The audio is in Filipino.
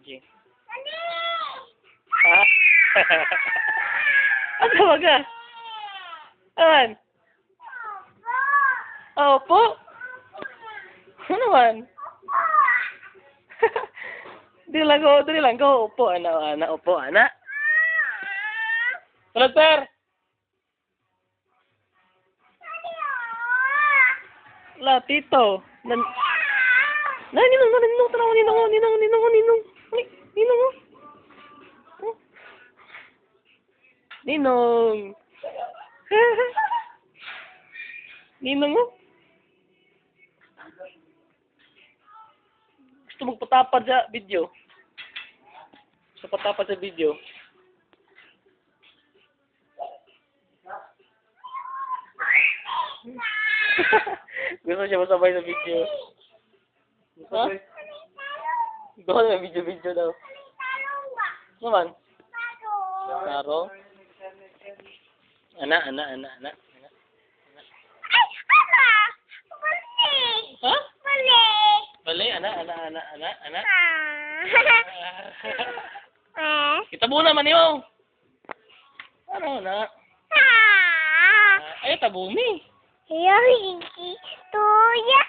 Benji? Ha? Ano tawag ka? Ayan. Opo. Ano man? Dili lang ko. Opo, ana. Opo, ana. Tulad, sir. La, tito. Ninong, tanaw, ninong. Ay, ninong, oh. Oh. Ninong. Ninong, oh. Gusto magpatapad sa video. Gusto patapad sa video. Gusto siya masabay sa video. Ha? Gusto na video daw. Naman? Taro? Ana. Ay, ama! Mali! Ha? Mali! Bali, ana. Ah. Kita muna man yung. Ano na? Ah. Ay, tabuni. Ayaw, hindi. Tuya.